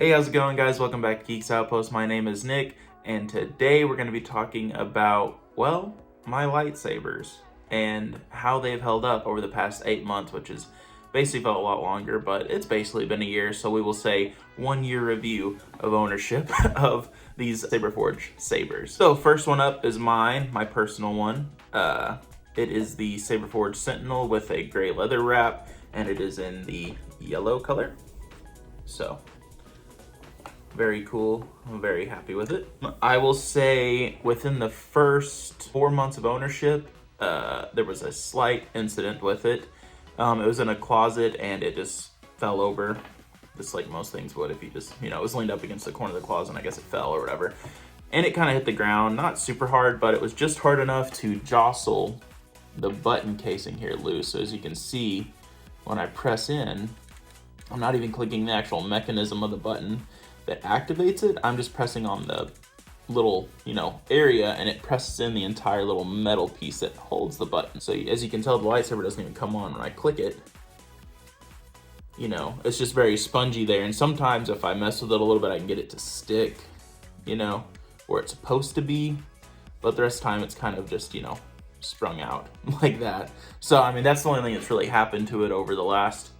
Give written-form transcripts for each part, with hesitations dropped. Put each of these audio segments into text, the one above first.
Hey, how's it going, guys? Welcome back to Geeks Outpost. My name is Nick, and today we're going to be talking about, well, my lightsabers and how they've held up over the past 8 months, which is basically felt a lot longer, but it's basically been a year, so we will say 1 year review of ownership of these Saberforge sabers. So first one up is mine, my personal one. It is the Saberforge Sentinel with a gray leather wrap, and it is in the yellow color. So very cool. I'm very happy with it. I will say within the first 4 months of ownership, there was a slight incident with it. It was in a closet and it just fell over, just like most things would if you just, it was leaned up against the corner of the closet and I guess it fell or whatever. And it kind of hit the ground, not super hard, but it was just hard enough to jostle the button casing here loose. So as you can see, when I press in, I'm not even clicking the actual mechanism of the button that activates it. I'm just pressing on the little, area, and it presses in the entire little metal piece that holds the button. So as you can tell, the lightsaber doesn't even come on when I click it. It's just very spongy there. And sometimes if I mess with it a little bit, I can get it to stick, where it's supposed to be. But the rest of the time, it's kind of just, sprung out like that. So, that's the only thing that's really happened to it over the last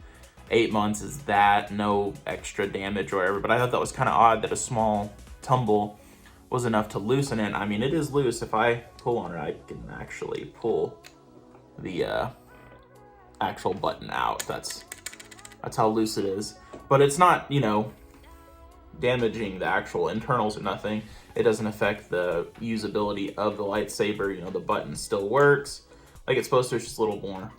8 months is that, no extra damage or whatever. But I thought that was kind of odd that a small tumble was enough to loosen it. It is loose. If I pull on it, I can actually pull the actual button out. That's how loose it is. But it's not, damaging the actual internals or nothing. It doesn't affect the usability of the lightsaber. The button still works like it's supposed to. It's just a little more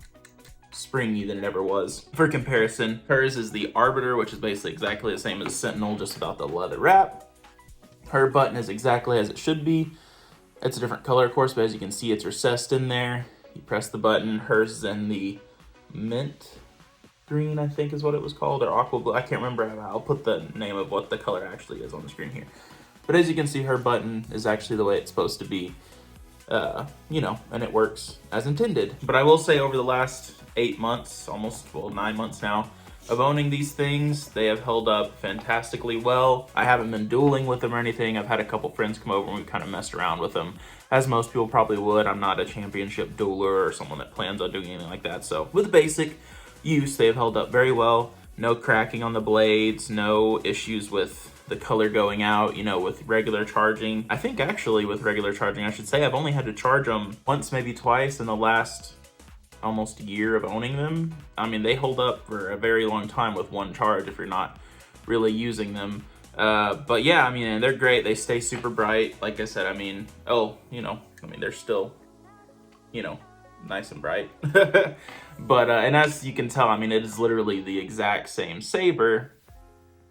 springy than it ever was. For comparison, hers is the Arbiter, which is basically exactly the same as Sentinel, just without the leather wrap. Her button is exactly as it should be. It's a different color, of course, but as you can see, it's recessed in there. You press the button. Hers is in the mint green, I think is what it was called, or aqua blue. I can't remember. I'll put the name of what the color actually is on the screen here. But as you can see, her button is actually the way it's supposed to be. And it works as intended. But I will say over the last 8 months, almost 9 months now, of owning these things, they have held up fantastically well. I haven't been dueling with them or anything. I've had a couple friends come over and we kind of messed around with them, as most people probably would. I'm not a championship dueler or someone that plans on doing anything like that. So with basic use, they have held up very well. No cracking on the blades, no issues with the color going out, with regular charging. I think actually with regular charging, I should say, I've only had to charge them once, maybe twice in the last almost year of owning them. They hold up for a very long time with one charge if you're not really using them. But yeah, they're great. They stay super bright. Like I said, they're still, nice and bright. But, and as you can tell, it is literally the exact same saber,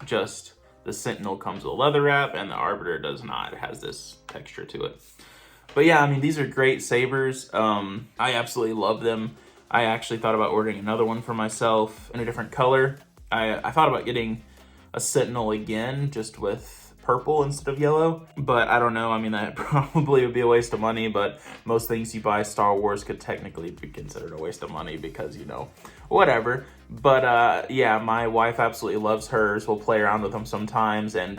just the Sentinel comes with a leather wrap and the Arbiter does not. It has this texture to it. But yeah, these are great sabers. I absolutely love them. I actually thought about ordering another one for myself in a different color. I thought about getting a Sentinel again, just with purple instead of yellow. But I don't know. That probably would be a waste of money. But most things you buy Star Wars could technically be considered a waste of money because, whatever. But yeah, my wife absolutely loves hers. We'll play around with them sometimes. And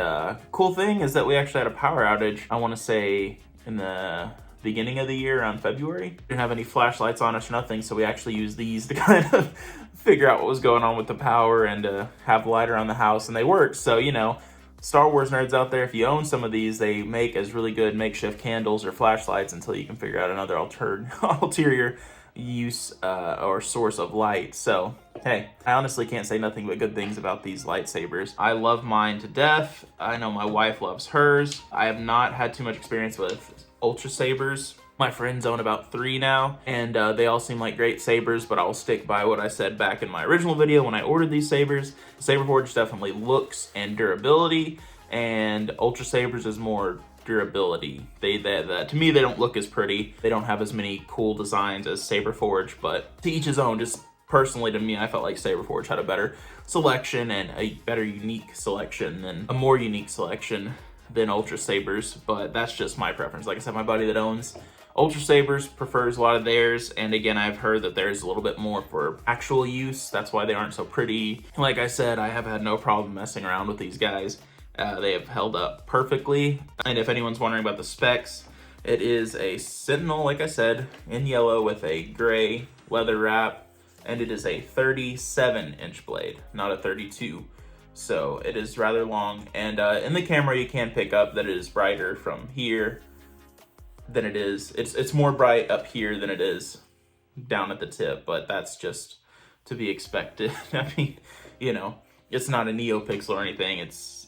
cool thing is that we actually had a power outage, I want to say, in the beginning of the year, around February. Didn't have any flashlights on us or nothing, so we actually used these to kind of figure out what was going on with the power and have light around the house, and they worked. So, Star Wars nerds out there, if you own some of these, they make as really good makeshift candles or flashlights until you can figure out another ulterior use or source of light. So hey, I honestly can't say nothing but good things about these lightsabers. I love mine to death. I know my wife loves hers. I have not had too much experience with ultra sabers. My friends own about 3 now, and they all seem like great sabers, but I'll stick by what I said back in my original video when I ordered these sabers. Saberforge definitely looks and durability, and ultra sabers is more durability. To me, they don't look as pretty. They don't have as many cool designs as Saberforge, but to each his own. Just personally, to me, I felt like Saberforge had a better selection and a better unique selection than a more unique selection than ultra sabers, but that's just my preference. Like I said, my buddy that owns Ultra Sabers prefers a lot of theirs, and again, I've heard that there's a little bit more for actual use. That's why they aren't so pretty. Like I said, I have had no problem messing around with these guys. They have held up perfectly. And if anyone's wondering about the specs, it is a Sentinel, like I said, in yellow with a gray leather wrap, and it is a 37-inch blade, not a 32. So it is rather long, and in the camera you can pick up that it is brighter from here than it is. It's more bright up here than it is down at the tip, but that's just to be expected. I mean, you know, it's not a NeoPixel or anything.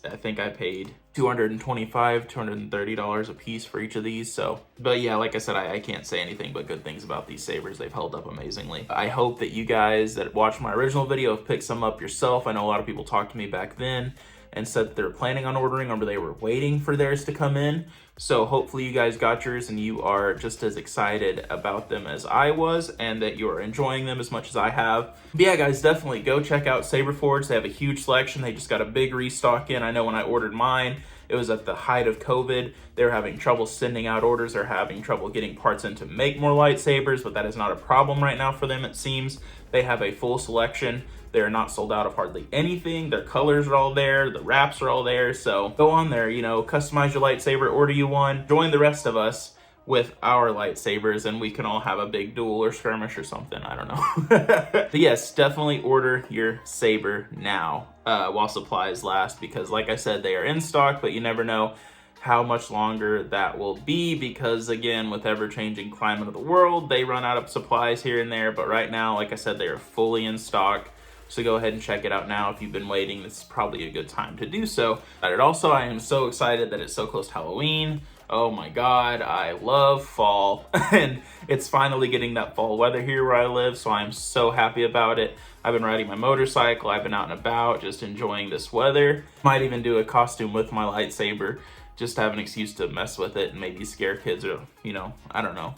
I think I paid $225, $230 a piece for each of these. So, but yeah, like I said, I can't say anything but good things about these sabers. They've held up amazingly. I hope that you guys that watched my original video have picked some up yourself. I know a lot of people talked to me back then and said that they were planning on ordering, or they were waiting for theirs to come in. So hopefully you guys got yours and you are just as excited about them as I was, and that you are enjoying them as much as I have. But yeah, guys, definitely go check out Saberforge. They have a huge selection. They just got a big restock in. I know when I ordered mine, it was at the height of COVID. They were having trouble sending out orders. They're having trouble getting parts in to make more lightsabers, but that is not a problem right now for them, it seems. They have a full selection. They're not sold out of hardly anything. Their colors are all there. The wraps are all there. So go on there, you know, customize your lightsaber, order you one, join the rest of us with our lightsabers, and we can all have a big duel or skirmish or something. I don't know. But yes, definitely order your saber now while supplies last, because like I said, they are in stock, but you never know how much longer that will be, because again, with ever-changing climate of the world, they run out of supplies here and there. But right now, like I said, they are fully in stock. So go ahead and check it out now. If you've been waiting, this is probably a good time to do so. But also, I am so excited that it's so close to Halloween. Oh my God, I love fall. And it's finally getting that fall weather here where I live, so I'm so happy about it. I've been riding my motorcycle, I've been out and about, just enjoying this weather. Might even do a costume with my lightsaber, just to have an excuse to mess with it and maybe scare kids, or, you know, I don't know.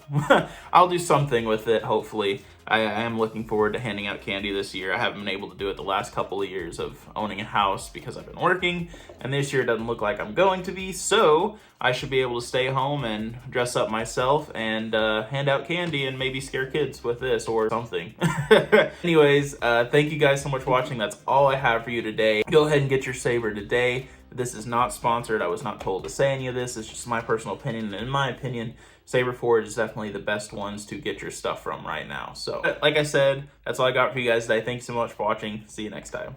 I'll do something with it, hopefully. I am looking forward to handing out candy this year. I haven't been able to do it the last couple of years of owning a house because I've been working, and this year it doesn't look like I'm going to be, so I should be able to stay home and dress up myself and hand out candy and maybe scare kids with this or something. Anyways, thank you guys so much for watching. That's all I have for you today. Go ahead and get your saber today. This is not sponsored. I was not told to say any of this. It's just my personal opinion, and in my opinion, Saberforge is definitely the best ones to get your stuff from right now. So, like I said, that's all I got for you guys today. Thanks so much for watching. See you next time.